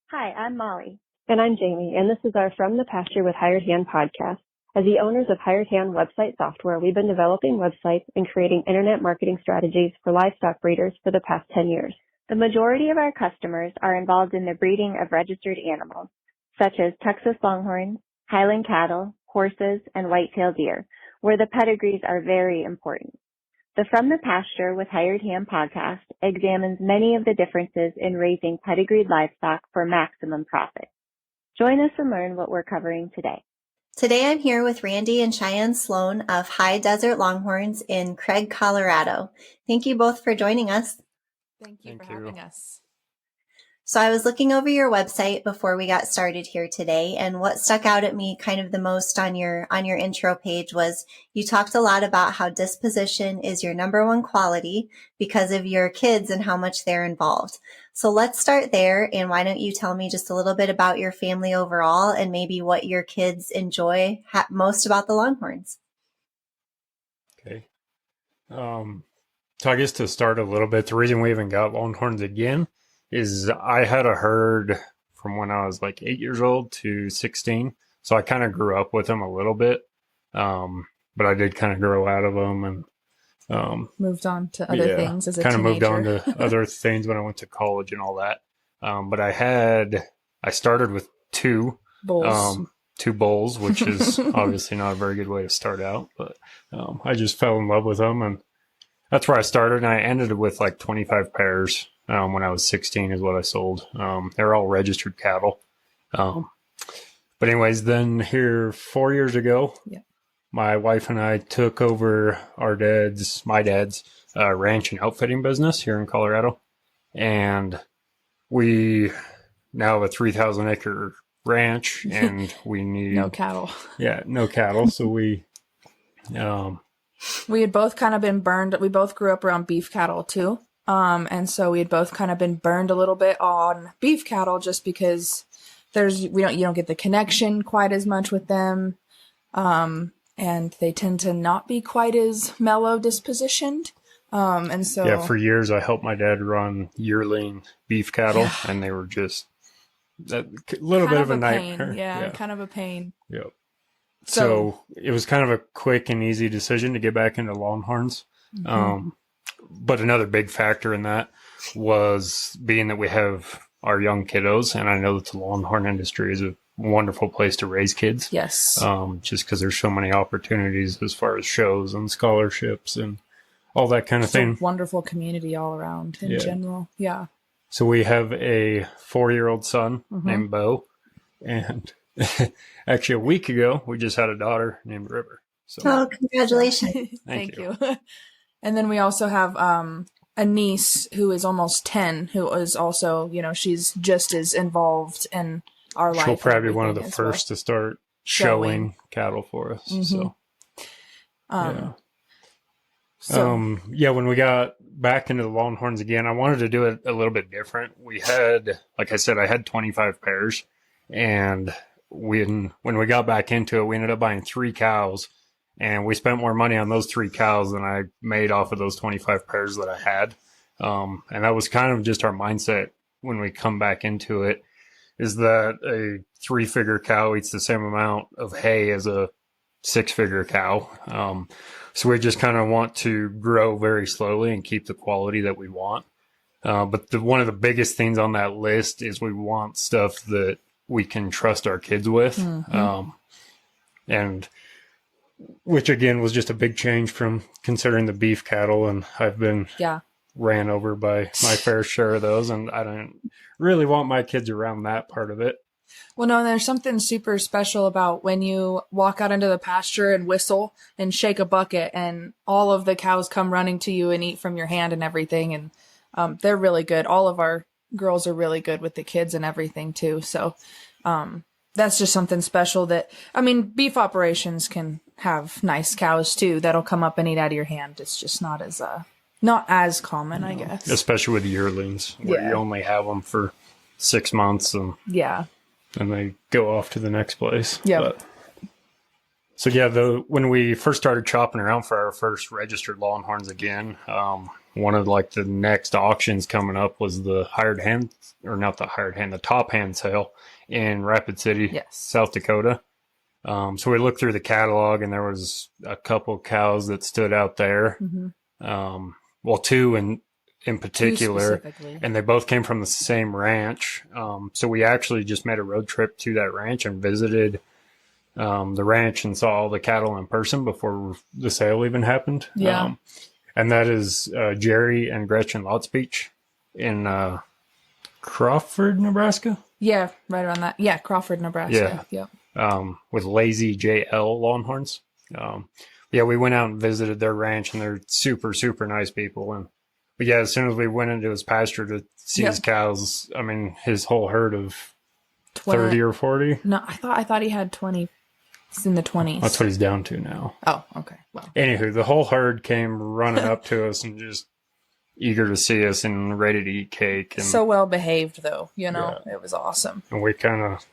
Hi, I'm Molly. And I'm Jamie, and this is our From the Pasture with Hired Hand podcast. As the owners of Hired Hand website software, we've been developing websites and creating internet marketing strategies for livestock breeders for the past 10 years. The majority of our customers are involved in the breeding of registered animals, such as Texas longhorns, Highland cattle, horses, and white-tailed deer, where the pedigrees are very important. The From the Pasture with Hired Hand podcast examines many of the differences in raising pedigreed livestock for maximum profit. Join us and learn what we're covering today. Today I'm here with Randy and Cheyenne Sloan of High Desert Longhorns in Craig, Colorado. Thank you both for joining us. Thank you for having us. So I was looking over your website before we got started here today, and what stuck out at me kind of the most on your intro page was you talked a lot about how disposition is your number one quality because of your kids and how much they're involved. So let's start there, and why don't you tell me just a little bit about your family overall and maybe what your kids enjoy most about the Longhorns. Okay. So I guess to start a little bit, the reason we even got Longhorns again is I had a herd from when I was like 8 years old to 16. So I kind of grew up with them a little bit. But I did kind of grow out of them and moved on to other things as a kind of teenager. moved on to other things when I went to college and all that. But I started with two bulls, which is obviously not a very good way to start out, but I just fell in love with them, and that's where I started. And I ended with like 25 pairs. When I was 16 is what I sold. They're all registered cattle. But anyways, then here 4 years ago, my wife and I took over my dad's ranch and outfitting business here in Colorado. And we now have a 3,000 acre ranch and we need no cattle. Yeah, no cattle. So we had both kind of been burned. We both grew up around beef cattle too. And so we had both kind of been burned a little bit on beef cattle just because you don't get the connection quite as much with them. And they tend to not be quite as mellow dispositioned. And so for years I helped my dad run yearling beef cattle and they were just a little bit of a nightmare. Yeah, kind of a pain. Yep. So it was kind of a quick and easy decision to get back into Longhorns. Mm-hmm. But another big factor in that was being that we have our young kiddos, and I know that the Longhorn industry is a wonderful place to raise kids. Yes. Just because there's so many opportunities as far as shows and scholarships and all that kind of thing. A wonderful community all around in general. Yeah. So we have a 4-year-old son named Bo, and actually a week ago we just had a daughter named River. So congratulations. Thank you. And then we also have a niece who is almost 10, who is also, she's just as involved in our life. She'll probably be one of the first to start showing cattle for us. Mm-hmm. When we got back into the Longhorns again, I wanted to do it a little bit different. We had, like I said, I had 25 pairs, and when we got back into it, we ended up buying 3 cows. And we spent more money on those 3 cows than I made off of those 25 pairs that I had. And that was kind of just our mindset when we come back into it, is that a 3-figure cow eats the same amount of hay as a 6-figure cow. So we just kind of want to grow very slowly and keep the quality that we want. But one of the biggest things on that list is we want stuff that we can trust our kids with. Mm-hmm. And which again was just a big change from considering the beef cattle, and I've been ran over by my fair share of those, and I don't really want my kids around that part of it. Well, no, there's something super special about when you walk out into the pasture and whistle and shake a bucket and all of the cows come running to you and eat from your hand and everything. And they're really good. All of our girls are really good with the kids and everything too. So that's just something special beef operations can have nice cows too that'll come up and eat out of your hand. It's just not as common, I guess. Especially with yearlings, where you only have them for 6 months and then they go off to the next place. Yeah. So when we first started shopping around for our first registered Longhorns again, one of like the next auctions coming up was the hired hand, or not the hired hand, the top hand sale in Rapid City, Yes. South Dakota. So we looked through the catalog, and there was a couple cows that stood out there. Well, two in particular, and they both came from the same ranch. So we actually just made a road trip to that ranch and visited the ranch and saw all the cattle in person before the sale even happened. Yeah. And that is Jerry and Gretchen Lotspeech in Crawford, Nebraska. Yeah, right around that. Yeah, Crawford, Nebraska. Yeah. With Lazy JL Longhorns. Yeah, we went out and visited their ranch, and they're super, super nice people. But yeah, as soon as we went into his pasture to see his cows, I mean, his whole herd of 30 or 40. No, I thought he had 20. It's in the 20s. That's what he's down to now. Oh, okay. Well. Anywho, the whole herd came running up to us and just eager to see us and ready to eat cake. And so well behaved, though. You know, it was awesome. And we kind of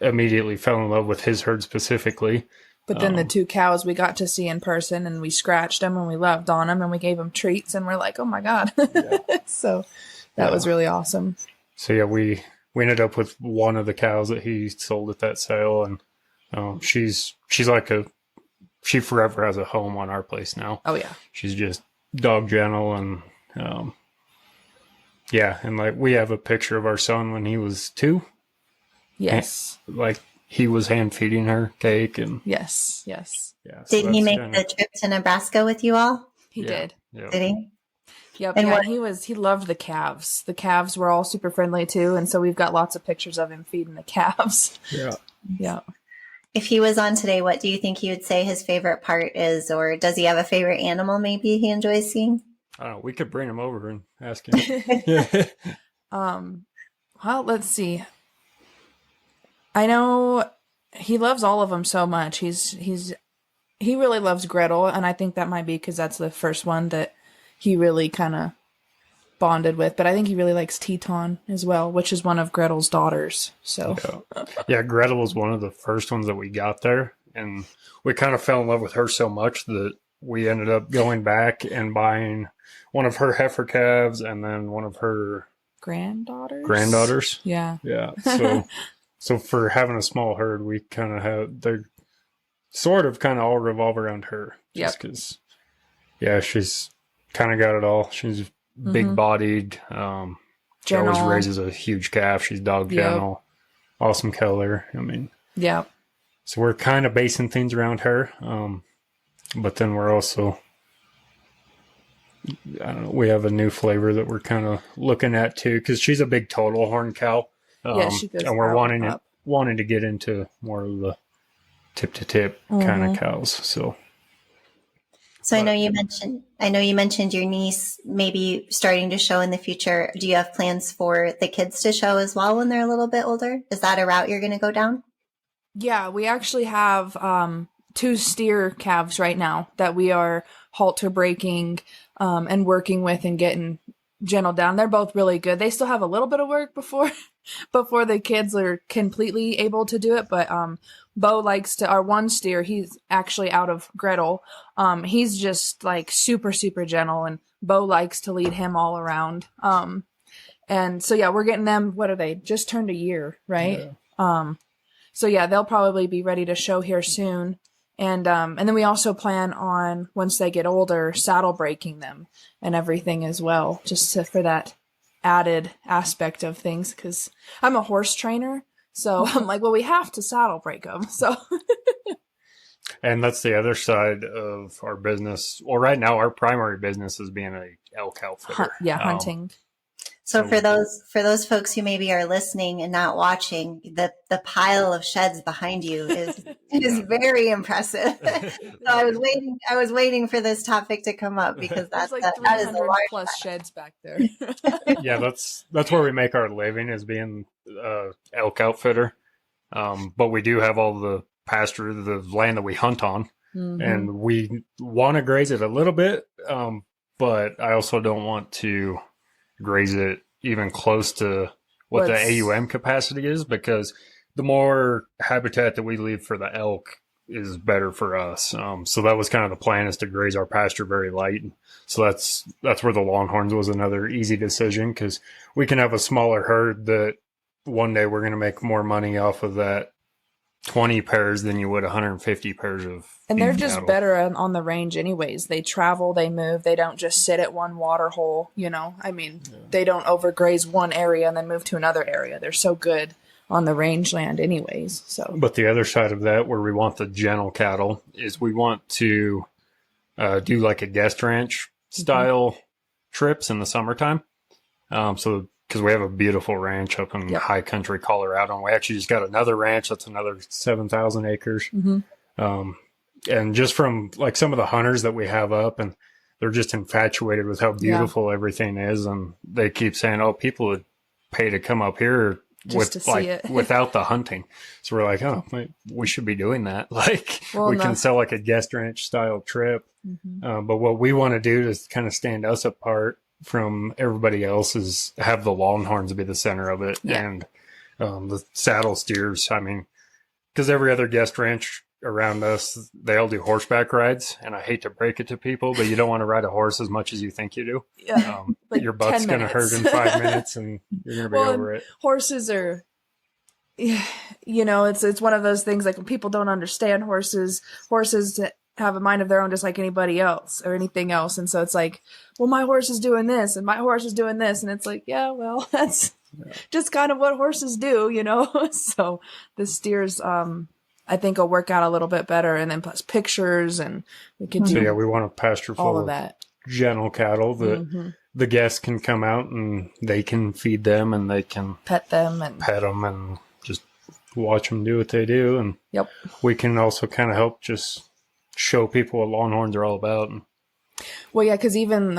immediately fell in love with his herd specifically. But then the two cows we got to see in person, and we scratched them, and we loved on them, and we gave them treats, and we're like, oh my God. So that was really awesome. So yeah, we ended up with one of the cows that he sold at that sale, and she's like she forever has a home on our place now. Oh yeah. She's just dog gentle, and and like we have a picture of our son when he was 2. Yes. Like he was hand feeding her cake, and yes. Yeah. So did he make the trip to Nebraska with you all? He did. Yep. Did he? Yep. And he loved the calves. The calves were all super friendly too, and so we've got lots of pictures of him feeding the calves. Yeah. Yeah. If he was on today, what do you think he would say his favorite part is, or does he have a favorite animal maybe he enjoys seeing? I don't know. We could bring him over and ask him. Well, let's see. I know he loves all of them so much. He really loves Gretel, and I think that might be because that's the first one that he really kind of bonded with. But I think he really likes Teton as well, which is one of Gretel's daughters. So yeah, Gretel was one of the first ones that we got there, and we kind of fell in love with her so much that we ended up going back and buying one of her heifer calves and then one of her granddaughters. Yeah. So for having a small herd, we kind of have, they're sort of kind of all revolve around her. Just because, she's kind of got it all. She's big bodied. She always raises a huge calf. She's dog gentle. Awesome color. I mean, so we're kind of basing things around her. But then we're also, I don't know, we have a new flavor that we're kind of looking at too, because she's a big total horn cow. She goes and we're wanting to get into more of the tip to tip kind of cows. So I know you mentioned your niece maybe starting to show in the future. Do you have plans for the kids to show as well when they're a little bit older? Is that a route you're going to go down? Yeah, we actually have 2 steer calves right now that we are halter breaking and working with and getting gentle down. They're both really good. They still have a little bit of work before the kids are completely able to do it. But Bo likes to, our one steer, he's actually out of Gretel. He's just like super, super gentle, and Bo likes to lead him all around. And so, we're getting them, what are they? Just turned a year, right? Yeah. So they'll probably be ready to show here soon. And then we also plan on, once they get older, saddle breaking them and everything as well, just for that added aspect of things. Because I'm a horse trainer, so I'm like, well, we have to saddle break them. So, and that's the other side of our business. Well, right now, our primary business is being a elk outfitter. Hunting. So for those folks who maybe are listening and not watching, the pile of sheds behind you is very impressive. So I was waiting for this topic to come up because that's like that is a large plus sheds back there. Yeah, that's where we make our living, is being elk outfitter. But we do have all the pasture, the land that we hunt on, and we want to graze it a little bit, but I also don't want to graze it even close to what the AUM capacity is, because the more habitat that we leave for the elk, is better for us. So that was kind of the plan, is to graze our pasture very light. So that's where the Longhorns was another easy decision, because we can have a smaller herd that one day we're going to make more money off of that 20 pairs than you would 150 pairs of And they're just cattle. better on the range anyways. They travel, they move, they don't just sit at one water hole, you know. I mean, they don't overgraze one area and then move to another area. They're so good on the rangeland anyways. So, But the other side of that, where we want the gentle cattle, is we want to do like a guest ranch style trips in the summertime. So because we have a beautiful ranch up in high country Colorado, and we actually just got another ranch that's another 7,000 acres. And just from like some of the hunters that we have up, and they're just infatuated with how beautiful everything is, and they keep saying, "Oh, people would pay to come up here just with like without the hunting." So we're like, "Oh, we should be doing that." Like we can sell like a guest ranch style trip. But what we want to do to kind of stand us apart from everybody else is have the Longhorns be the center of it, and the saddle steers. I mean, because every other guest ranch around us, they all do horseback rides, and I hate to break it to people, but you don't want to ride a horse as much as you think you do. Like your butt's going to hurt in 5 minutes, and you're going to be over it. Horses are, you know, it's one of those things, like when people don't understand horses have a mind of their own, just like anybody else or anything else. And so it's like, well, my horse is doing this and my horse is doing this. And it's like, yeah, well, that's just kind of what horses do, you know? So the steers, I think will work out a little bit better. And then plus pictures, and we could do we want a pasture full of that gentle cattle that the guests can come out and they can feed them, and they can pet them and just watch them do what they do. And we can also kind of help just show people what Longhorns are all about. Well, yeah, because even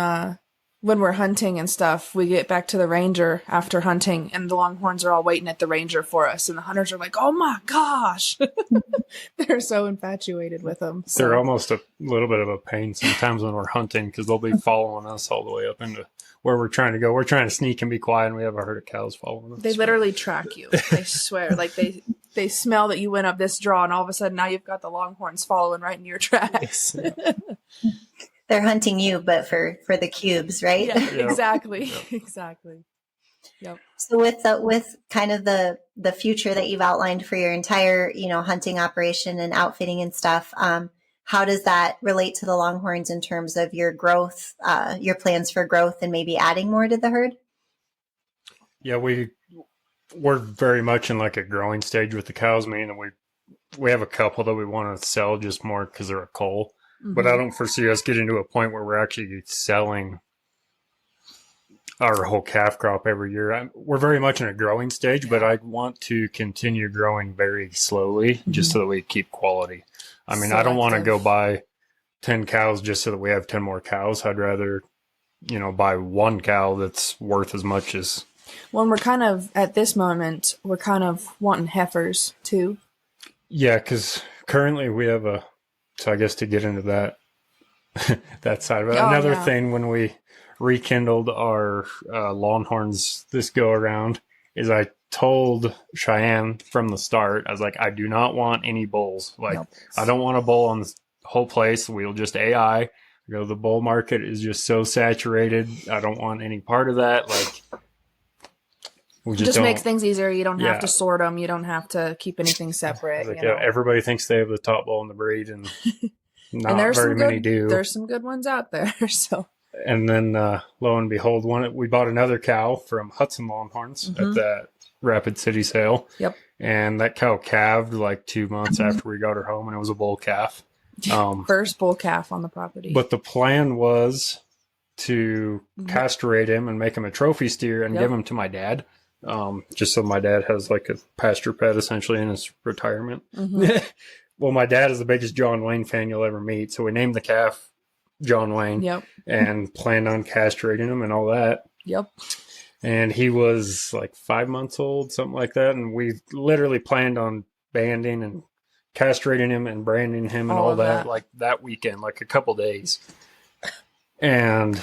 when we're hunting and stuff, we get back to the ranger after hunting, and the Longhorns are all waiting at the ranger for us, and the hunters are like, "Oh my gosh!" They're so infatuated with them. So. They're almost a little bit of a pain sometimes when we're hunting, because they'll be following us all the way up into where we're trying to go. We're trying to sneak and be quiet, and we have a herd of cows following us. They literally track you. I swear, like they smell that you went up this draw, and all of a sudden now you've got the Longhorns following right in your tracks. They're hunting you, but for the cubes, right? Yeah, exactly. Exactly. Yep. So with kind of the future that you've outlined for your entire, you know, hunting operation and outfitting and stuff, how does that relate to the Longhorns in terms of your growth, your plans for growth, and maybe adding more to the herd? Yeah, we're very much in like a growing stage with the cows, meaning we have a couple that we want to sell just more because they're a cull. But I don't foresee us getting to a point where we're actually selling our whole calf crop every year. We're very much in a growing stage, but I want to continue growing very slowly just so that we keep quality. I mean, I don't want to go buy 10 cows just so that we have 10 more cows. I'd rather, you know, buy one cow that's worth as much as... Well, we're kind of, at this moment, we're kind of wanting heifers too. Yeah, because currently we have so I guess to get into that that side of it. Another thing, when we rekindled our Longhorns this go around, is I told Cheyenne from the start, I was like, I do not want any bulls. Like, I don't want a bull on this whole place. We'll just AI. The bull market is just so saturated. I don't want any part of that. Like, we just makes things easier. You don't have to sort them. You don't have to keep anything separate. Like, everybody thinks they have the top bull in the breed, and not very many do. There's some good ones out there. So. And then, lo and behold, we bought another cow from Hudson Longhorns at that Rapid City sale. Yep. And that cow calved like 2 months after we got her home, and it was a bull calf. First bull calf on the property. But the plan was to castrate him and make him a trophy steer and give him to my dad. Just so my dad has like a pasture pet essentially in his retirement. Well, my dad is the biggest John Wayne fan you'll ever meet. So we named the calf John Wayne and planned on castrating him and all that. And he was like 5 months old, something like that. And we literally planned on banding and castrating him and branding him and all that like that weekend, like a couple days. And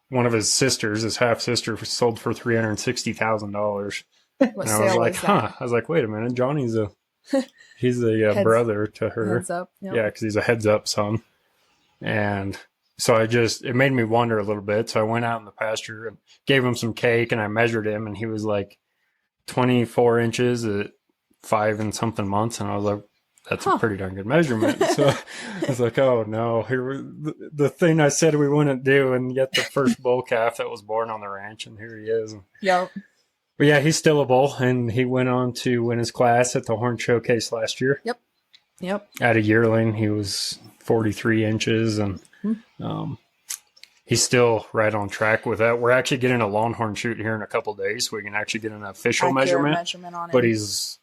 one of his sisters, his half sister, sold for $360,000. And I was like, I was like, wait a minute, Johnny's a He's a brother to her. Heads up. Yep. Yeah, because he's a heads up son. And so it made me wonder a little bit. So I went out in the pasture and gave him some cake, and I measured him, and he was like 24 inches at 5 and something months. And I was like, that's a pretty darn good measurement. So I was like, oh no, here was the thing I said we wouldn't do, and yet the first bull calf that was born on the ranch, and here he is. Yep. But yeah, he's still a bull, and he went on to win his class at the Horn Showcase last year. Yep. At a yearling, he was 43 inches, and he's still right on track with that. We're actually getting a longhorn shoot here in a couple of days, so we can actually get an official measurement on him. But he's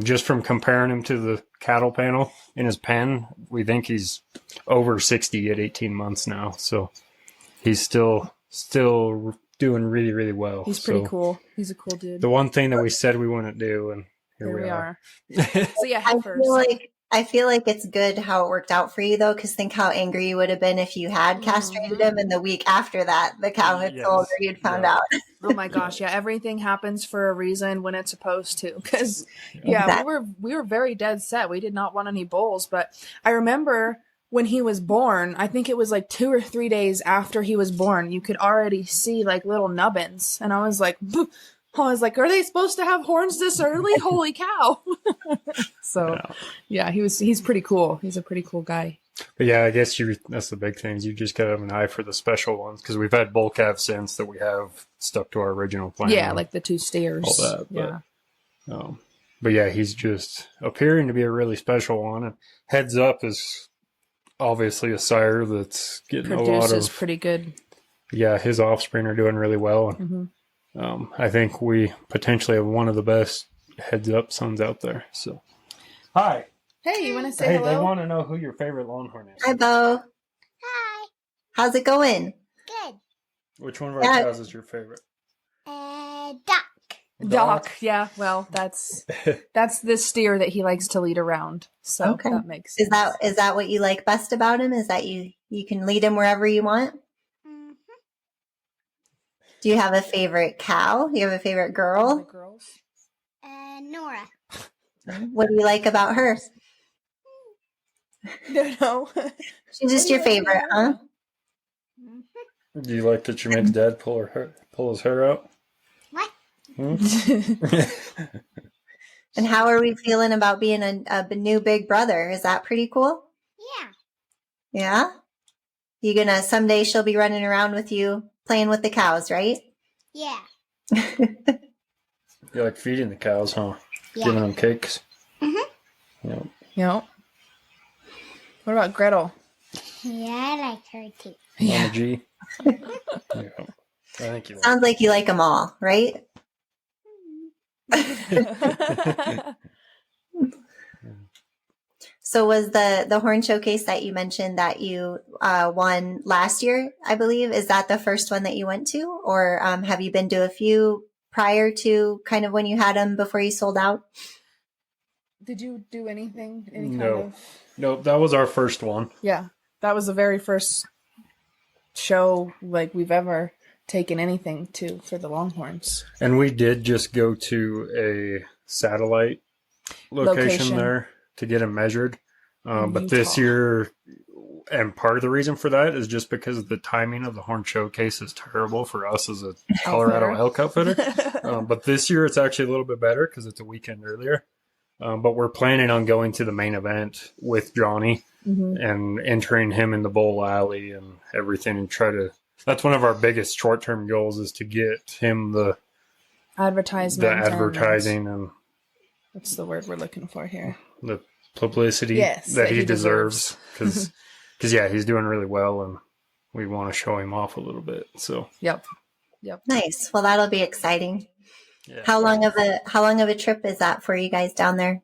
just from comparing him to the cattle panel in his pen, we think he's over 60 at 18 months now. So he's still doing really, really well. He's pretty cool. He's a cool dude. The one thing that we said we wouldn't do, and here we are. So yeah, I feel like it's good how it worked out for you, though, because think how angry you would have been if you had castrated him, and the week after that, the cow had sold, or you'd found out. Oh my gosh, yeah, everything happens for a reason when it's supposed to. Because we were very dead set. We did not want any bulls, but I remember when he was born, I think it was like 2 or 3 days after he was born, you could already see like little nubbins, and I was like, are they supposed to have horns this early? Holy cow. So yeah, he's pretty cool. He's a pretty cool guy. But yeah, I guess that's the big thing is you just gotta have an eye for the special ones, because we've had bull calves since that we have stuck to our original plan. Yeah, like the 2 steers. All that. But yeah, he's just appearing to be a really special one. And heads up is obviously a sire that's getting a lot of pretty good. Yeah, his offspring are doing really well. And, I think we potentially have one of the best heads up sons out there. So, hi. Hey, you want to say hello? They want to know who your favorite longhorn is. Hi, Bo. Hi. How's it going? Good. Which one of our cows is your favorite? Doc. Yeah. Well, that's the steer that he likes to lead around. So that makes sense. Is that what you like best about him? Is that you can lead him wherever you want? Do you have a favorite cow? Do you have a favorite girl? Girls? Nora. What do you like about her? No. She's just your favorite, huh? Do you like that you made Dad pull his hair out? What? And how are we feeling about being a new big brother? Is that pretty cool? Yeah. Yeah? Someday she'll be running around with you playing with the cows, right? Yeah. You like feeding the cows, huh? Yeah. Giving them cakes? Mm-hmm. Yep. What about Gretel? Yeah, I like her too. Mama G? Yeah. I think you Sounds like you like them all, right? So was the horn showcase that you mentioned that you won last year, I believe, is that the first one that you went to? Or have you been to a few prior to kind of when you had them before you sold out? Did you do anything? No, that was our first one. Yeah, that was the very first show like we've ever taken anything to for the Longhorns. And we did just go to a satellite location there to get them measured. But this year, and part of the reason for that is just because the timing of the Horn Showcase is terrible for us as a Colorado elk outfitter. But this year it's actually a little bit better because it's a weekend earlier. But we're planning on going to the main event with Johnny and entering him in the bowl alley and everything, and that's one of our biggest short-term goals is to get him the advertising and what's the word we're looking for here? The publicity that he deserves. Because he's doing really well and we want to show him off a little bit. So Yep. Nice. Well, that'll be exciting. Yeah. How long of a trip is that for you guys down there?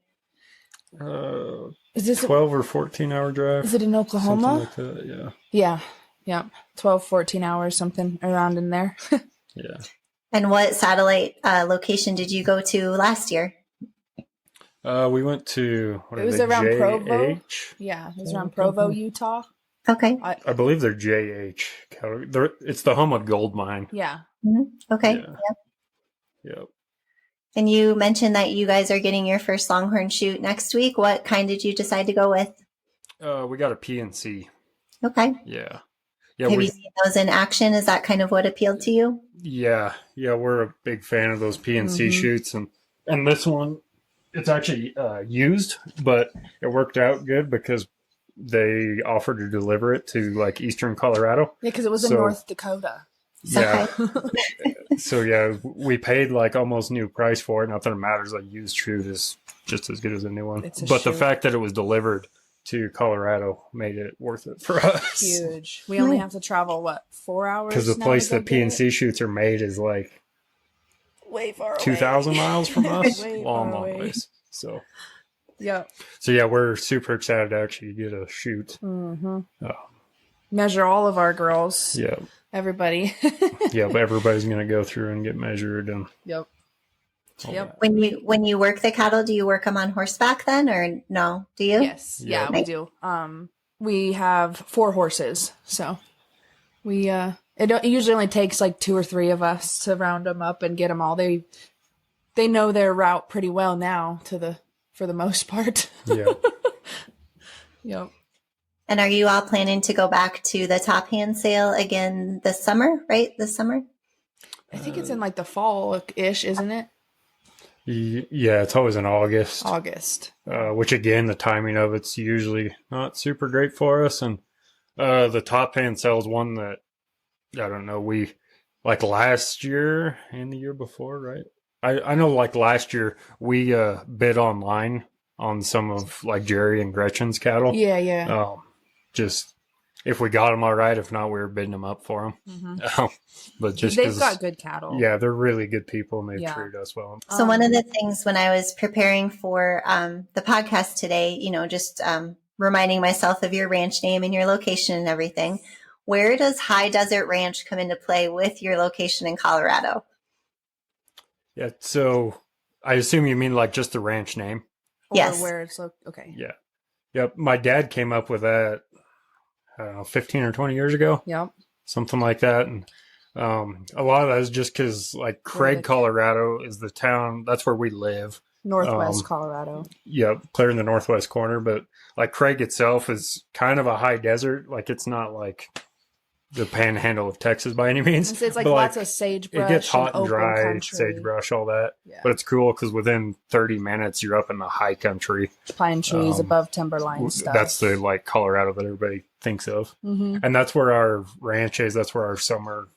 Is this 12 or 14-hour drive? Is it in Oklahoma? Something like that, yeah. Yeah. 12, 14 hours, something around in there. Yeah. And what satellite location did you go to last year? We went to around JH? Provo. Yeah, it was around Provo, Utah. Okay. I believe they're JH. It's the home of gold mine. Yeah. Mm-hmm. Okay. Yeah. Yep. And you mentioned that you guys are getting your first longhorn shoot next week. What kind did you decide to go with? We got a PNC. Okay. Yeah. Have you seen those in action? Is that kind of what appealed to you? Yeah, we're a big fan of those PNC shoots, and this one, it's actually used, but it worked out good because they offered to deliver it to like Eastern Colorado. Yeah, because it was in North Dakota. Yeah. So yeah, we paid like almost new price for it. Not that it matters. Like used shoot is just as good as a new one. But the fact that it was delivered to Colorado made it worth it for us. Huge. We only have to travel 4 hours? Because the place that PNC shoots are made is like way far away. 2,000 miles from us. Way long far away. ways. So yeah. So yeah, we're super excited to actually get a shoot. Measure all of our girls. Yeah. Everybody. Yeah, but everybody's gonna go through and get measured and Yep. When you work the cattle, do you work them on horseback then, or no? Do you? Yes. Yeah, we do. We have 4 horses, so we it usually only takes like 2 or 3 of us to round them up and get them all. They know their route pretty well now for the most part. Yeah. Yep. And are you all planning to go back to the top hand sale again this summer, right? This summer? I think it's in like the fall-ish, isn't it? Yeah, it's always in August. Which again, the timing of it's usually not super great for us. And the top hand sale is one that, I don't know, we, like last year and the year before, right? I know like last year we bid online on some of like Jerry and Gretchen's cattle. Yeah. Just if we got them all right, if not, we were bidding them up for them. But just they've got good cattle. Yeah, they're really good people and they've treated us well. So one of the things when I was preparing for the podcast today, just reminding myself of your ranch name and your location and everything, where does High Desert Ranch come into play with your location in Colorado? Yeah, so I assume you mean like just the ranch name? Yes. Or where it's okay. Yeah. Yep. My dad came up with that, I don't know, 15 or 20 years ago. Yep. Something like that. And a lot of that is just because like Craig, Colorado is the town. That's where we live. Northwest Colorado. Yep. Clear in the northwest corner. But like Craig itself is kind of a high desert. Like it's not like the panhandle of Texas by any means. It's like lots of sagebrush. It gets hot and dry, country. sagebrush, all that. Yeah. But it's cool because within 30 minutes, you're up in the high country. Pine trees above timberline stuff. That's the like Colorado that everybody thinks of. And that's where our ranch is. That's where our summer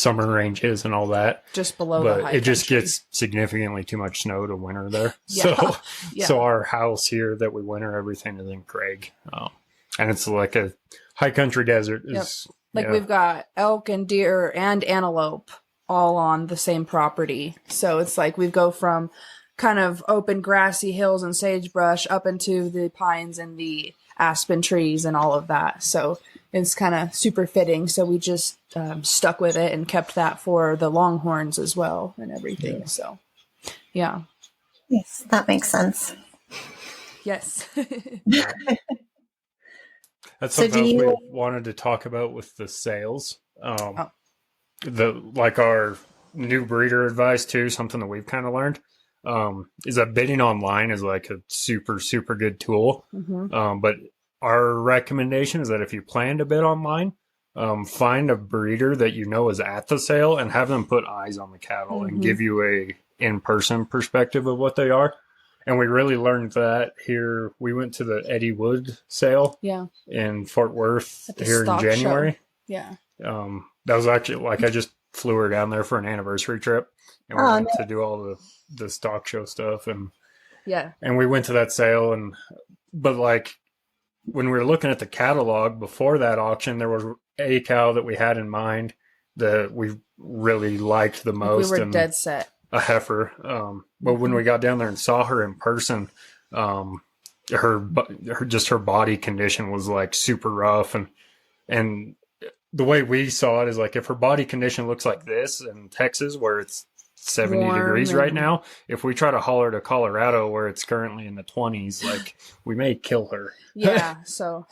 range is and all that. Just below but the high it just country. Gets significantly too much snow to winter there. Yeah. So our house here that we winter everything is in Craig. And it's like a high country desert. We've got elk and deer and antelope all on the same property. So it's like we go from kind of open grassy hills and sagebrush up into the pines and the aspen trees and all of that. So it's kind of super fitting. So we just stuck with it and kept that for the longhorns as well and everything. Yeah. So, yeah. Yes, that makes sense. Yes. That's something else we wanted to talk about with the sales. Our new breeder advice too, something that we've kind of learned, is that bidding online is like a super, super good tool. But our recommendation is that if you plan to bid online, find a breeder that you know is at the sale and have them put eyes on the cattle and give you a in-person perspective of what they are. And we really learned that here. We went to the Eddie Wood sale in Fort Worth here in January. Show. Yeah. That was actually like I just flew her down there for an anniversary trip and we went to do all the stock show stuff. And we went to that sale. But like when we were looking at the catalog before that auction, there was a cow that we had in mind that we really liked the most. We were dead set. A heifer. But when we got down there and saw her in person, her body condition was like super rough. And the way we saw it is like, if her body condition looks like this in Texas, where it's 70 degrees right now, if we try to haul her to Colorado where it's currently in the 20s, like we may kill her. Yeah. So,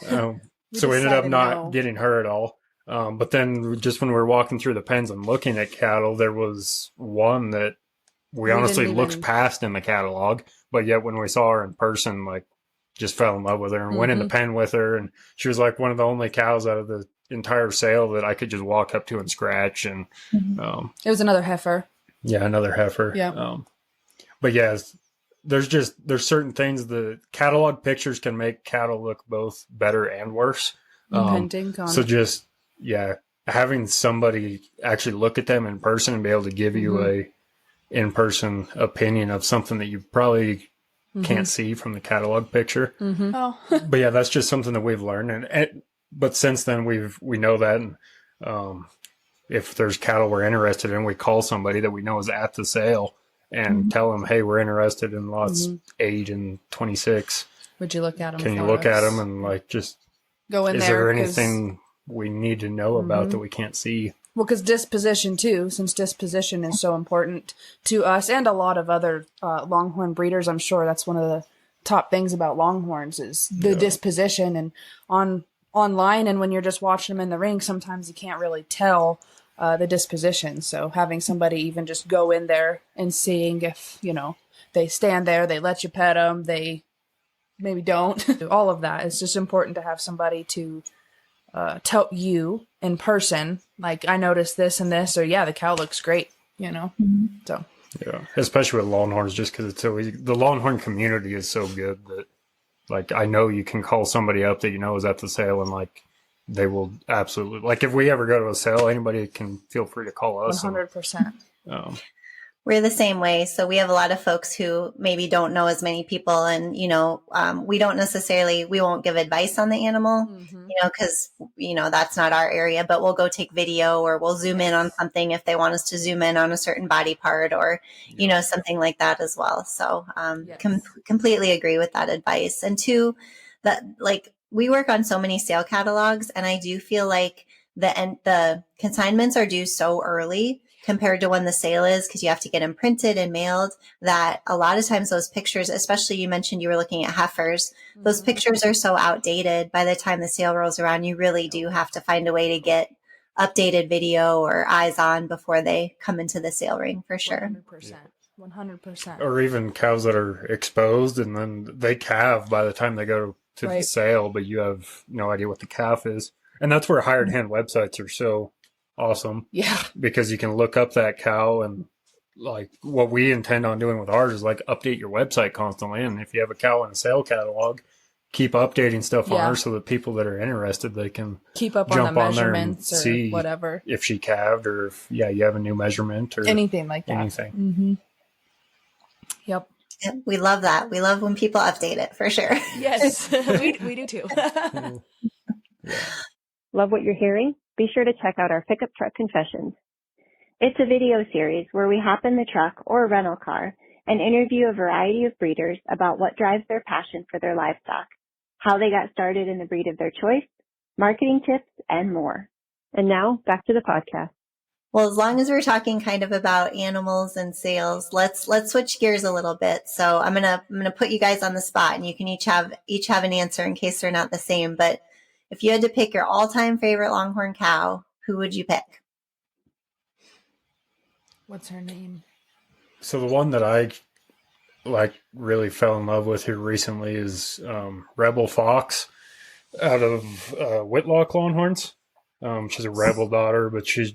so we ended up not getting her at all. But then just when we were walking through the pens and looking at cattle, there was one that we honestly looked past in the catalog, but yet when we saw her in person, like just fell in love with her and went in the pen with her. And she was like one of the only cows out of the entire sale that I could just walk up to and scratch. And it was another heifer. Yeah, another heifer. Yeah. But yeah, there's certain things, the catalog pictures can make cattle look both better and worse. Depending on. So just, having somebody actually look at them in person and be able to give you a in-person opinion of something that you probably can't see from the catalog picture. Oh. But yeah, that's just something that we've learned. But since then we know that. And, if there's cattle we're interested in, we call somebody that we know is at the sale and tell them, hey, we're interested in lots 8 and 26. Would you look at them? Can you look at them and like just go in there? Is there anything we need to know about that we can't see? Well, because disposition too, since disposition is so important to us and a lot of other longhorn breeders, I'm sure that's one of the top things about longhorns is the disposition. And online and when you're just watching them in the ring, sometimes you can't really tell the disposition. So having somebody even just go in there and seeing if, they stand there, they let you pet them, they maybe don't. All of that. It's just important to have somebody to tell you in person, like, I noticed this and this, or the cow looks great, So. Yeah, especially with longhorns, just because it's so easy. The longhorn community is so good that, like, I know you can call somebody up that is at the sale and, like, they will absolutely, like, if we ever go to a sale, anybody can feel free to call us. 100%. We're the same way. So we have a lot of folks who maybe don't know as many people and, we don't necessarily, we won't give advice on the animal, because, that's not our area, but we'll go take video or we'll zoom in on something if they want us to zoom in on a certain body part or, something like that as well. So completely agree with that advice. And two, that like we work on so many sale catalogs and I do feel like the consignments are due so early compared to when the sale is, because you have to get them printed and mailed, that a lot of times those pictures, especially you mentioned you were looking at heifers, those pictures are so outdated by the time the sale rolls around. You really do have to find a way to get updated video or eyes on before they come into the sale ring for sure. 100%. Or even cows that are exposed and then they calve by the time they go to the sale, but you have no idea what the calf is. And that's where hired hand websites are so awesome. Yeah. Because you can look up that cow and like what we intend on doing with ours is like update your website constantly. And if you have a cow in a sale catalog, keep updating stuff on her so that people that are interested, they can keep up jump on the on there measurements and or see whatever. If she calved or if, you have a new measurement or anything like that. Anything. Yep. We love that. We love when people update it for sure. Yes, we do too. Love what you're hearing? Be sure to check out our Pickup Truck Confessions. It's a video series where we hop in the truck or rental car and interview a variety of breeders about what drives their passion for their livestock, how they got started in the breed of their choice, marketing tips, and more. And now back to the podcast. Well, as long as we're talking kind of about animals and sales, let's switch gears a little bit. So I'm gonna put you guys on the spot, and you can each have an answer in case they're not the same. But if you had to pick your all-time favorite longhorn cow, who would you pick? What's her name? So the one that I really fell in love with here recently is Rebel Fox out of Whitlock Longhorns. She's a Rebel daughter, but she's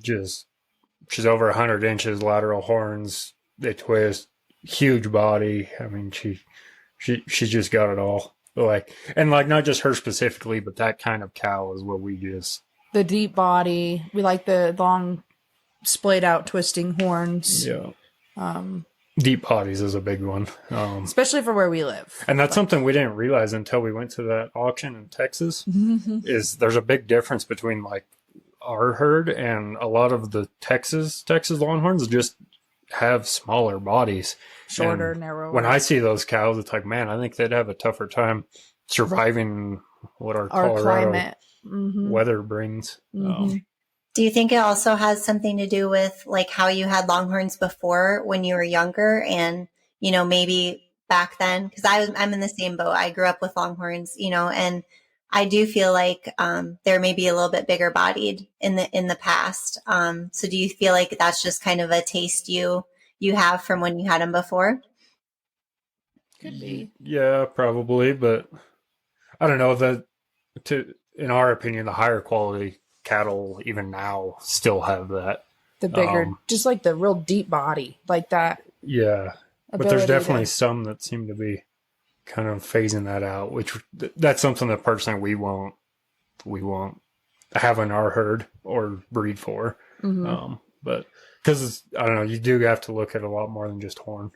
over 100 inches, lateral horns, they twist, huge body. I mean, she's just got it all. Not just her specifically, but that kind of cow is what we just. The deep body. We like the long, splayed out, twisting horns. Yeah. Deep bodies is a big one. Especially for where we live. And that's something we didn't realize until we went to that auction in Texas, is there's a big difference between our herd and a lot of the Texas Longhorns just have smaller bodies. Shorter, narrower. When I see those cows, it's like, man, I think they'd have a tougher time surviving what our Colorado climate weather brings. Do you think it also has something to do with how you had longhorns before when you were younger and, maybe back then? Because I'm in the same boat. I grew up with longhorns, and I do feel like they're maybe a little bit bigger bodied in the past. So do you feel like that's just kind of a taste you you have from when you had them before? Could be. Yeah, probably, but I don't know in our opinion, the higher quality cattle even now still have that. The bigger, just like the real deep body, like that. Yeah. But there's definitely some that seem to be kind of phasing that out, which that's something that personally we won't have in our herd or breed for. But because I don't know, you do have to look at a lot more than just horn.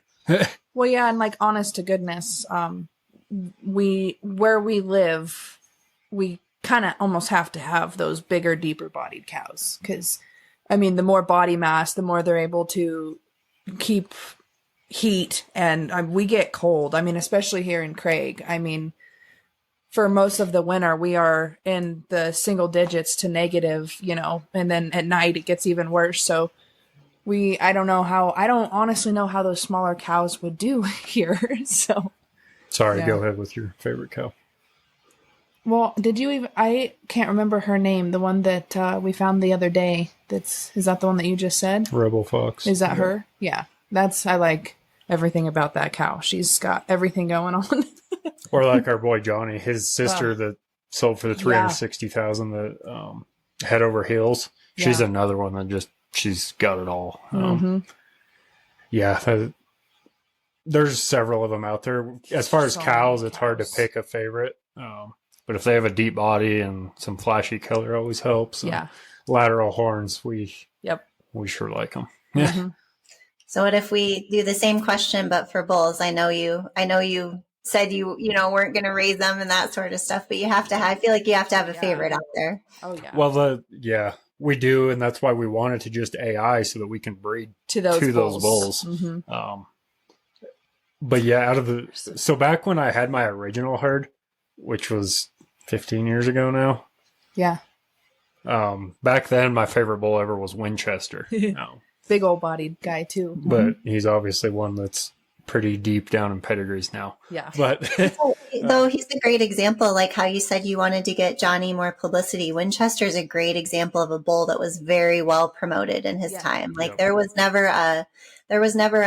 Well, yeah, and like honest to goodness, where we live, we kind of almost have to have those bigger, deeper bodied cows because, I mean, the more body mass, the more they're able to keep heat, and we get cold. I mean, especially here in Craig. I mean, for most of the winter, we are in the single digits to negative, and then at night it gets even worse. So I don't honestly know how those smaller cows would do here. So sorry, yeah. Go ahead with your favorite cow. Well, I can't remember her name, the one that we found the other day. Is that the one that you just said? Rebel Fox. Is that her? Yeah. I like everything about that cow. She's got everything going on. Or like our boy Johnny, his sister that sold for the $360,000 that head over heels. She's another one that she's got it all. There's several of them out there. As far as cows, it's hard to pick a favorite. But if they have a deep body and some flashy color, always helps. Yeah. Lateral horns, we sure like them. Mm-hmm. So what if we do the same question, but for bulls? I know you said you weren't going to raise them and that sort of stuff, but I feel like you have to have a favorite out there. Oh yeah. Well, we do. And that's why we wanted to just AI so that we can breed to those bulls. Mm-hmm. But yeah, so back when I had my original herd, which was 15 years ago now. Yeah. Back then my favorite bull ever was Winchester. Big old bodied guy too. But he's obviously one that's pretty deep down in pedigrees now. Yeah. But though he's a great example, like how you said you wanted to get Johnny more publicity. Winchester's a great example of a bull that was very well promoted in his time. Like there was never a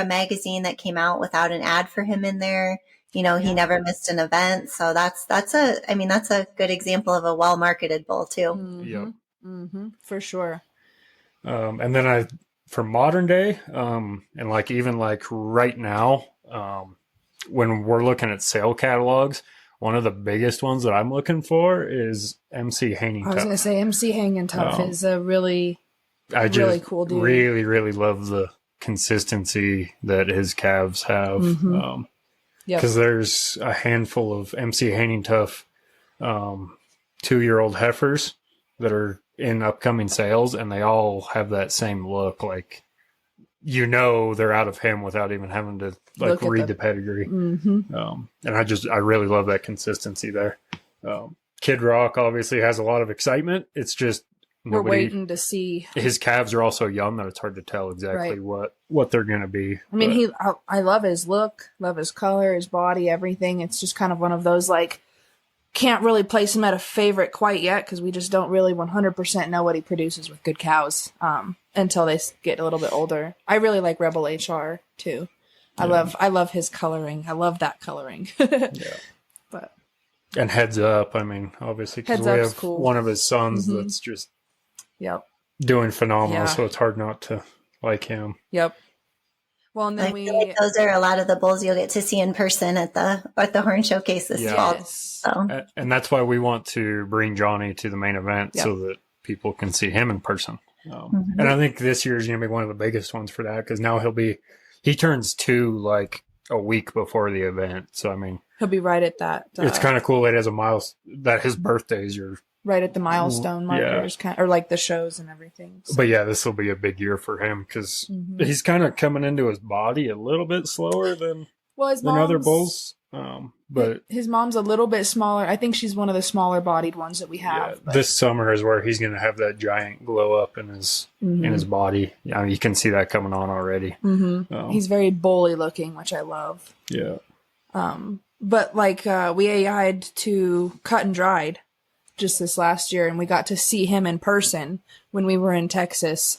magazine that came out without an ad for him in there. He never missed an event. So that's a good example of a well marketed bull too. Yep. For sure. And then for modern day, and like even like right now, when we're looking at sale catalogs, one of the biggest ones that I'm looking for is MC Hanging Tough. I was going to say MC Hanging Tough is a really cool dude. Really, really love the consistency that his calves have. Because there's a handful of MC Hanging Tough 2-year-old heifers that are in upcoming sales, and they all have that same look. Like, they're out of him without even having to read the pedigree. And I really love that consistency there. Kid Rock obviously has a lot of excitement. It's just we're waiting to see. His calves are also young that it's hard to tell exactly what they're going to be. I mean, I love his look, love his color, his body, everything. It's just kind of one of those can't really place him at a favorite quite yet because we just don't really 100% know what he produces with good cows until they get a little bit older. I really like Rebel HR too. I love his coloring. I love that coloring. But and Heads Up, I mean, obviously because we have one of his sons that's just doing phenomenal, so it's hard not to like him. Yep. Well, and then feel like those are a lot of the bulls you'll get to see in person at the horn showcase this fall. So. And that's why we want to bring Johnny to the main event so that people can see him in person. And I think this year is going to be one of the biggest ones for that because now he turns 2 a week before the event. So I mean, he'll be right at that. It's kind of cool. It has that his birthdays are right at the milestone markers, or the shows and everything. So. But this will be a big year for him because he's kind of coming into his body a little bit slower than other bulls. But his mom's a little bit smaller. I think she's one of the smaller bodied ones that we have. This summer is where he's going to have that giant glow up in his body. I mean, you can see that coming on already. He's very bully looking, which I love. Yeah. But we AI'd to Cut and Dried just this last year, and we got to see him in person when we were in Texas.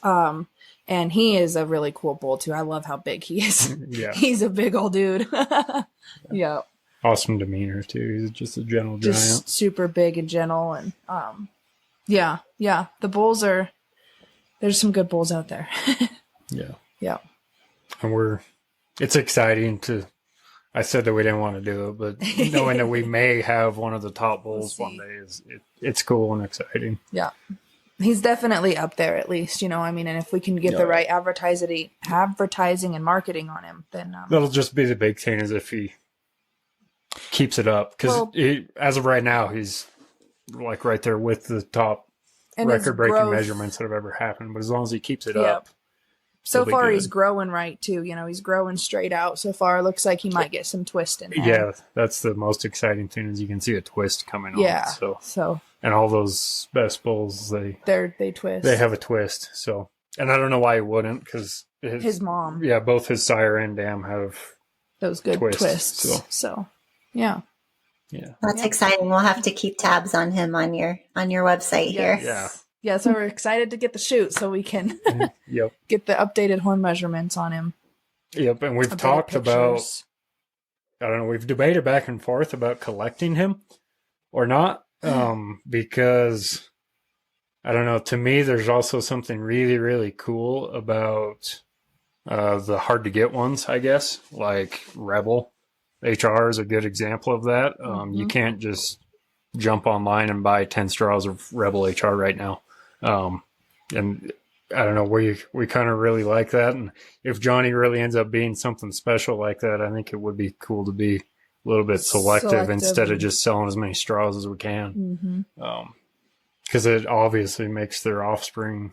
And he is a really cool bull too. I love how big he is. Yeah. He's a big old dude. Yeah. Awesome demeanor too. He's just a gentle giant. Just super big and gentle. And yeah. The bulls there's some good bulls out there. Yeah. Yeah. And it's exciting I said that we didn't want to do it, but knowing that we may have one of the top bulls one day it's cool and exciting. Yeah. He's definitely up there at least, I mean, and if we can get the right advertising and marketing on him, then that'll just be the big thing is if he keeps it up. Because as of right now, he's like right there with the top record-breaking measurements that have ever happened. But as long as he keeps it up. So far, he's growing right, too. He's growing straight out. So far, it looks like he might get some twist in there. Yeah, that's the most exciting thing is you can see a twist coming on. Yeah, so. And all those best bulls, they twist. They have a twist. So, and I don't know why he wouldn't, because his mom. Yeah, both his sire and dam have those good twists. So, yeah. Yeah. That's exciting. We'll have to keep tabs on him on your website here. Yeah. Yeah, so we're excited to get the shoot so we can get the updated horn measurements on him. Yep, and we've talked about, I don't know, we've debated back and forth about collecting him or not, because, I don't know, to me there's also something really, really cool about the hard-to-get ones, I guess, like Rebel. HR is a good example of that. You can't just jump online and buy 10 straws of Rebel HR right now. And I don't know, we kind of really like that. And if Johnny really ends up being something special like that, I think it would be cool to be a little bit selective instead of just selling as many straws as we can. Because it obviously makes their offspring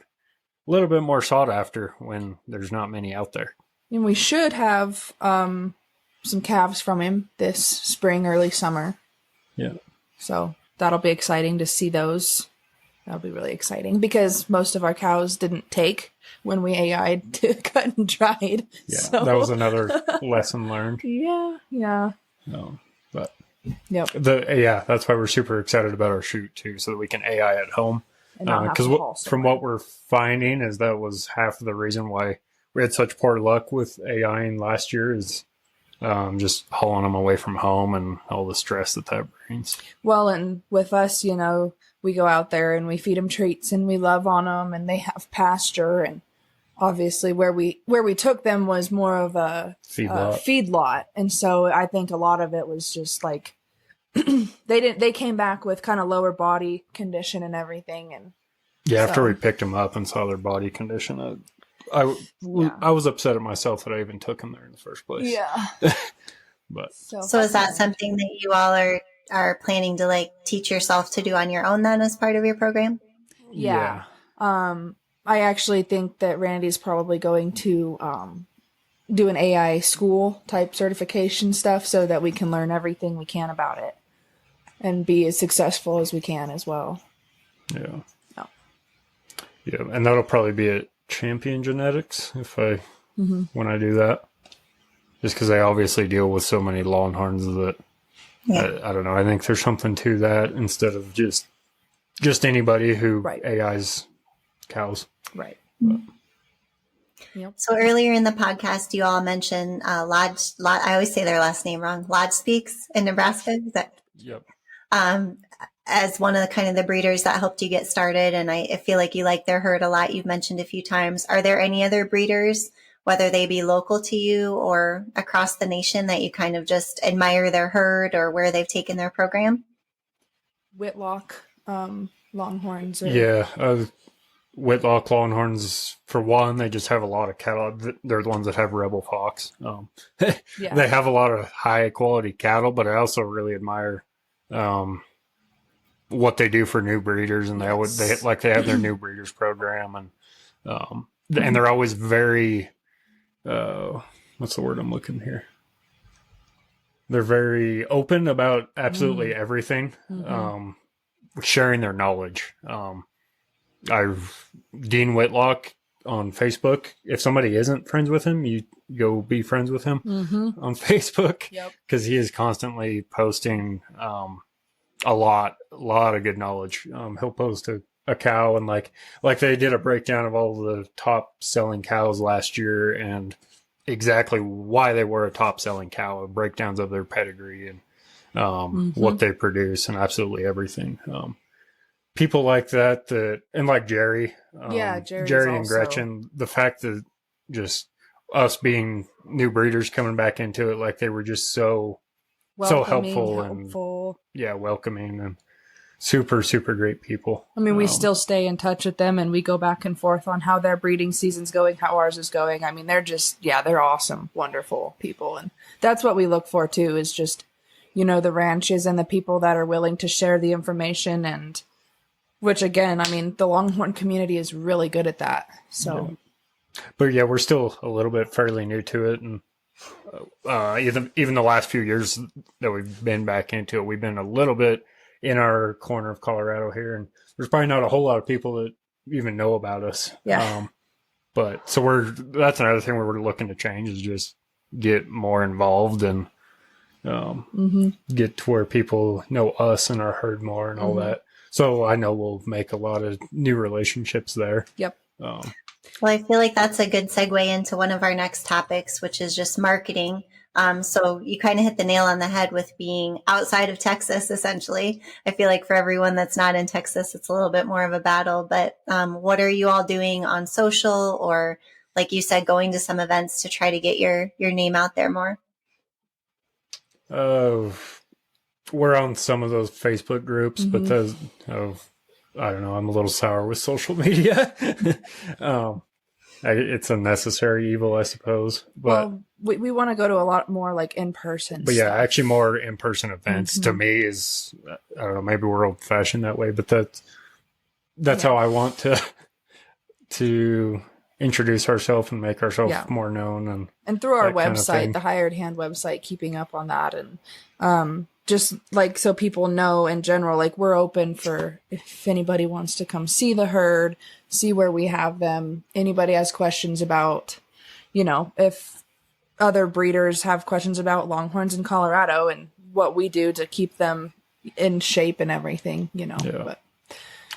a little bit more sought after when there's not many out there. And we should have some calves from him this spring, early summer. Yeah. So that'll be exciting to see those. That'll be really exciting because most of our cows didn't take when we AI'd to cut and dried. Yeah, so. That was another lesson learned. Yeah. But yep. That's why we're super excited about our shoot too, so that we can AI at home. Because from what we're finding is that was half of the reason why we had such poor luck with AIing last year is just hauling them away from home and all the stress that brings. Well, and with us, we go out there and we feed them treats and we love on them and they have pasture. And obviously where we took them was more of a feedlot. And so I think a lot of it was just like, they came back with kind of lower body condition and everything. And after we picked them up and saw their body condition, I was upset at myself that I even took them there in the first place. Yeah. But so is that something that you all are planning to like teach yourself to do on your own then as part of your program? Yeah. I actually think that Randy's probably going to do an AI school type certification stuff so that we can learn everything we can about it and be as successful as we can as well. Yeah. Yeah, and that'll probably be at Champion Genetics when I do that. Just because they obviously deal with so many longhorns that I don't know. I think there's something to that instead of just anybody who AIs cows. Right. Yep. So earlier in the podcast, you all mentioned Lodge. I always say their last name wrong. Lodge Speaks in Nebraska. Is that? Yep. As one of the kind of the breeders that helped you get started, and I feel like you like their herd a lot. You've mentioned a few times. Are there any other breeders, whether they be local to you or across the nation, that you kind of just admire their herd or where they've taken their program? Whitlock Longhorns. Whitlock Longhorns, for one, they just have a lot of cattle. They're the ones that have Rebel Fox. They have a lot of high quality cattle, but I also really admire what they do for new breeders, and they have their new breeders program, and they're always very what's the word I'm looking here? They're very open about absolutely everything, sharing their knowledge. Dean Whitlock on Facebook. If somebody isn't friends with him, you go be friends with him on Facebook because he is constantly posting a lot of good knowledge. He'll post a a cow and like they did a breakdown of all the top selling cows last year and exactly why they were a top selling cow, breakdowns of their pedigree and what they produce and absolutely everything. People like that and like Jerry, Jerry and Gretchen, the fact that just us being new breeders coming back into it, like they were just so helpful and welcoming and super, super great people. I mean, we still stay in touch with them and we go back and forth on how their breeding season's going, how ours is going. I mean, they're just, they're awesome, wonderful people. And that's what we look for too, is just, the ranches and the people that are willing to share the information, and which again, I mean, the Longhorn community is really good at that. So, but we're still a little bit fairly new to it. And even the last few years that we've been back into it, we've been a little bit in our corner of Colorado here, and there's probably not a whole lot of people that even know about us. But so that's another thing we're looking to change, is just get more involved and get to where people know us and our herd more and all that. So I know we'll make a lot of new relationships there. Yep. Well, I feel like that's a good segue into one of our next topics, which is just marketing. So you kind of hit the nail on the head with being outside of Texas, essentially. I feel like for everyone that's not in Texas, it's a little bit more of a battle. But what are you all doing on social, or like you said, going to some events to try to get your name out there more? We're on some of those Facebook groups, but those, I don't know, I'm a little sour with social media. It's a necessary evil, I suppose. But we want to go to a lot more like in person. But stuff. actually more in person events to me is, I don't know, maybe we're old fashioned that way, but that's how I want to introduce ourselves and make ourselves more known, and through our website, the Hired Hand website, keeping up on that, and just like so people know in general, like we're open for if anybody wants to come see the herd, see where we have them. Anybody has questions about, if other breeders have questions about Longhorns in Colorado and what we do to keep them in shape and everything, But,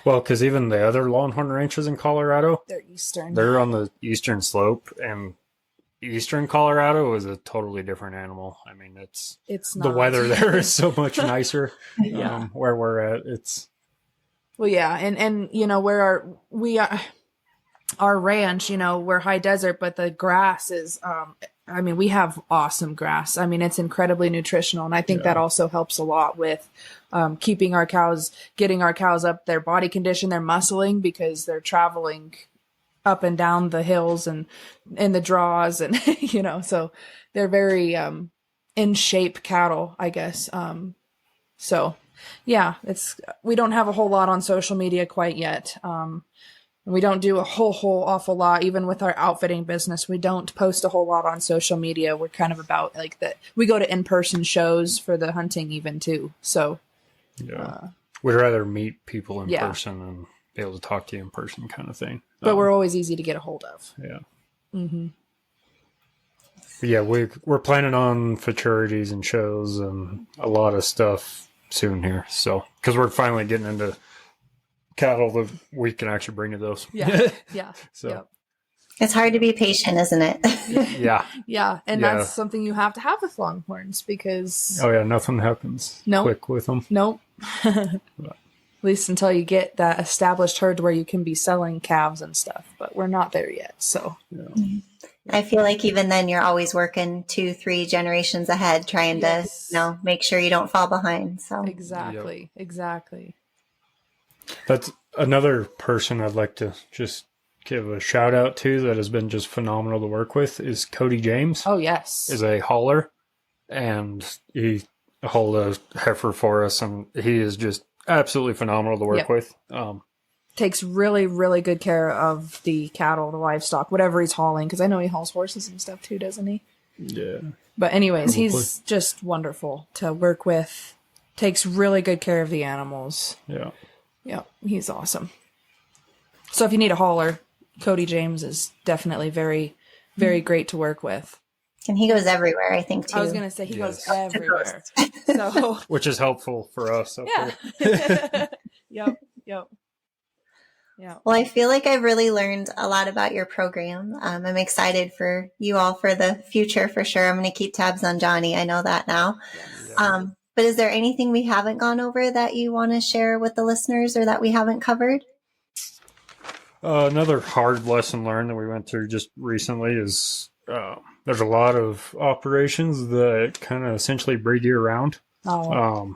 well, because even the other Longhorn ranches in Colorado, they're eastern. They're on the eastern slope, and eastern Colorado is a totally different animal. I mean, it's not. The weather there is so much nicer. Where we're at, it's and where our ranch, we're high desert, but the grass is we have awesome grass. I mean, it's incredibly nutritional, and I think that also helps a lot with keeping our cows, getting our cows up their body condition, their muscling, because they're traveling up and down the hills and in the draws, and so they're very in shape cattle, I guess. We don't have a whole lot on social media quite yet. We don't do a whole awful lot, even with our outfitting business. We don't post a whole lot on social media. We're kind of about like that. We go to in-person shows for the hunting even too. So we'd rather meet people in person and be able to talk to you in person, kind of thing. But we're always easy to get a hold of. We're planning on futurities and shows and a lot of stuff soon here. So, because we're finally getting into cattle that we can actually bring to those. So it's hard to be patient, isn't it? And that's something you have to have with Longhorns, because nothing happens quick with them. Nope. At least until you get that established herd where you can be selling calves and stuff, but we're not there yet. So I feel like even then you're always working 2-3 generations ahead, trying to make sure you don't fall behind. So exactly. That's another person I'd like to just give a shout out to that has been just phenomenal to work with is Cody James. Oh, yes. Is a hauler, and he hauled a heifer for us, and he is just absolutely phenomenal to work with. Takes really, really good care of the cattle, the livestock, whatever he's hauling, because I know he hauls horses and stuff too, doesn't he? Yeah. But anyways, he's just wonderful to work with. Takes really good care of the animals. Yeah, he's awesome. So if you need a hauler, Cody James is definitely very, very great to work with. And he goes everywhere, I think, too. I was going to say he goes everywhere. So, which is helpful for us. Yeah. Yep. Yeah. Well, I feel like I've really learned a lot about your program. I'm excited for you all for the future for sure. I'm going to keep tabs on Johnny. I know that now. But is there anything we haven't gone over that you want to share with the listeners or that we haven't covered? Another hard lesson learned that we went through just recently is there's a lot of operations that kind of essentially breed year round. Oh.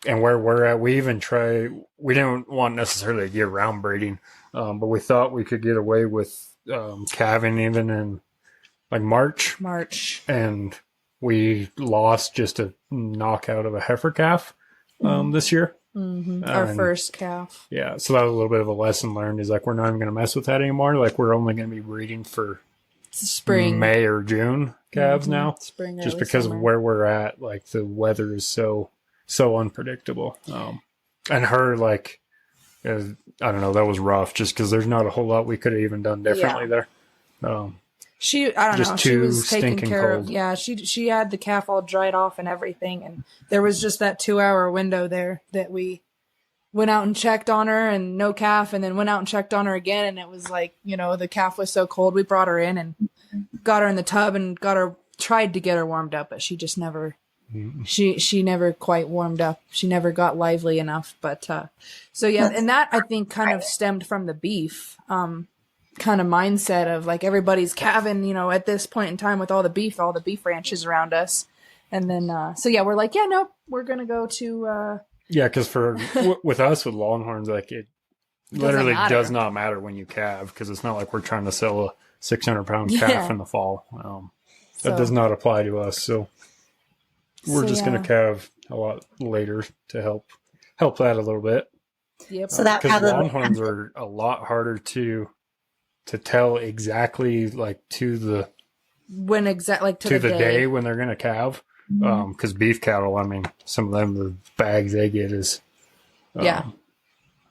And where we're at, we didn't want necessarily year round breeding, but we thought we could get away with calving even in like March. And we lost just a knockout of a heifer calf this year. Our first calf. Yeah, so that was a little bit of a lesson learned. Is like we're not even going to mess with that anymore. Like we're only going to be breeding for spring, May or June calves now. Spring, just because summer. of where we're at. Like the weather is so unpredictable. And her like, I don't know, that was rough. Just because there's not a whole lot we could have even done differently there. I don't know. She was taking care cold. of. Yeah, she had the calf all dried off and everything, and there was just that 2-hour window there that we went out and checked on her, and no calf, and then went out and checked on her again, and it was like, the calf was so cold. We brought her in and got her in the tub and tried to get her warmed up, but she just never. She never quite warmed up. She never got lively enough. But so yeah, and that I think kind of stemmed from the beef. Kind of mindset of like everybody's calving, at this point in time with all the beef ranches around us. And then, so yeah, we're like, nope, we're going to go to, yeah. Cause with us with longhorns, like it literally does not matter when you calve. Cause it's not like we're trying to sell a 600-pound calf in the fall. That does not apply to us. So we're just going to calve a lot later to help that a little bit. Yep. So that because longhorns are a lot harder to tell exactly like to the day when they're going to calve. Because beef cattle, I mean, some of them, the bags they get is, but yeah,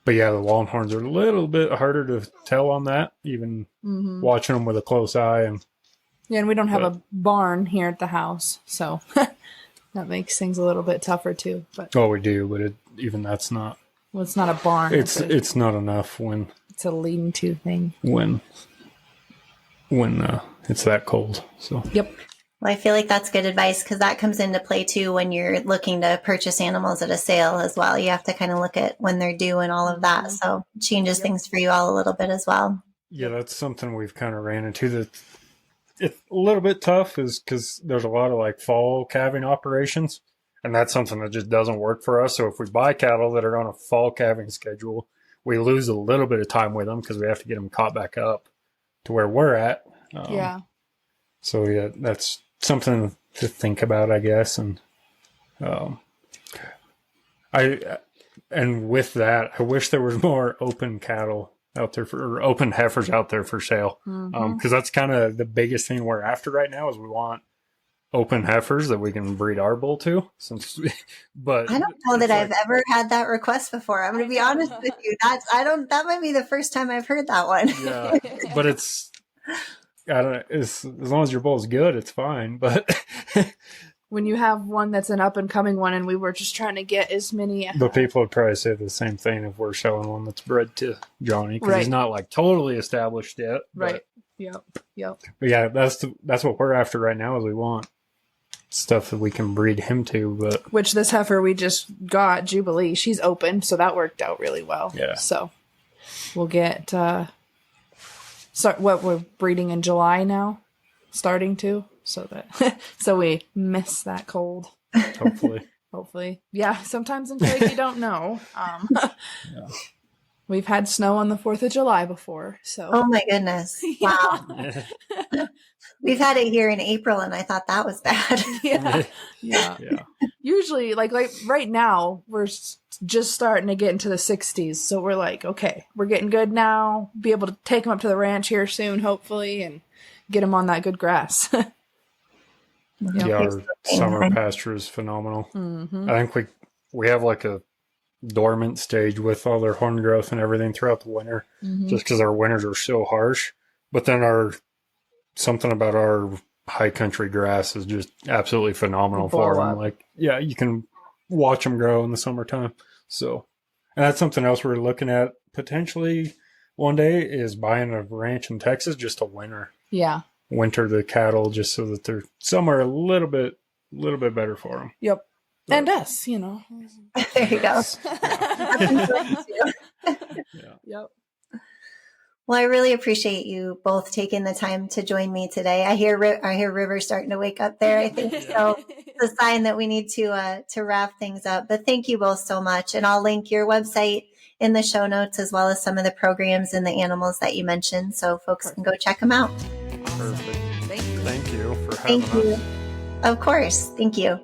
the longhorns are a little bit harder to tell on that, even watching them with a close eye. And we don't have a barn here at the house, so that makes things a little bit tougher too. But we do, but even that's not. Well, it's not a barn. It's not enough when. It's a lean-to thing. When it's that cold. So. Yep. Well, I feel like that's good advice because that comes into play too when you're looking to purchase animals at a sale as well. You have to kind of look at when they're due and all of that. So it changes things for you all a little bit as well. Yeah, that's something we've kind of ran into that it's a little bit tough is because there's a lot of like fall calving operations. And that's something that just doesn't work for us. So if we buy cattle that are on a fall calving schedule, we lose a little bit of time with them because we have to get them caught back up to where we're at. So yeah, that's something to think about, I guess. And with that, I wish there was more open cattle out there or open heifers out there for sale. Because that's kind of the biggest thing we're after right now is we want open heifers that we can breed our bull to. But I don't know that I've ever had that request before. I'm going to be honest with you. That might be the first time I've heard that one. Yeah, but I don't know. As long as your bull's good, it's fine. But when you have one that's an up and coming one, and we were just trying to get as many. But people would probably say the same thing if we're showing one that's bred to Johnny because he's not like totally established yet. Right. Yep. But yeah, that's what we're after right now. Is we want stuff that we can breed him to. But which this heifer we just got, Jubilee, she's open, so that worked out really well. Yeah. So we'll get. What we're breeding in July now, starting to, so that so we miss that cold. Hopefully, yeah. Sometimes in Cheyenne you don't know. We've had snow on the 4th of July before, so. Oh my goodness! Wow. We've had it here in April, and I thought that was bad. Yeah. Usually, like right now, we're just starting to get into the 60s, so we're like, okay, we're getting good now. Be able to take them up to the ranch here soon, hopefully, and get them on that good grass. Our summer pasture is phenomenal. I think we have like a dormant stage with all their horn growth and everything throughout the winter, just because our winters are so harsh. But then something about our high country grass is just absolutely phenomenal for them. Like, yeah, you can watch them grow in the summertime. So, and that's something else we're looking at potentially one day is buying a ranch in Texas just to winter the cattle just so that they're somewhere a little bit better for them. Yep. But, and us, you know. There you go. Yeah. Yep. Well, I really appreciate you both taking the time to join me today. I hear River starting to wake up there. I think so. It's a sign that we need to wrap things up. But thank you both so much, and I'll link your website in the show notes as well as some of the programs and the animals that you mentioned, so folks can go check them out. Perfect. Thank you. Thank you for having us. Of course. Thank you.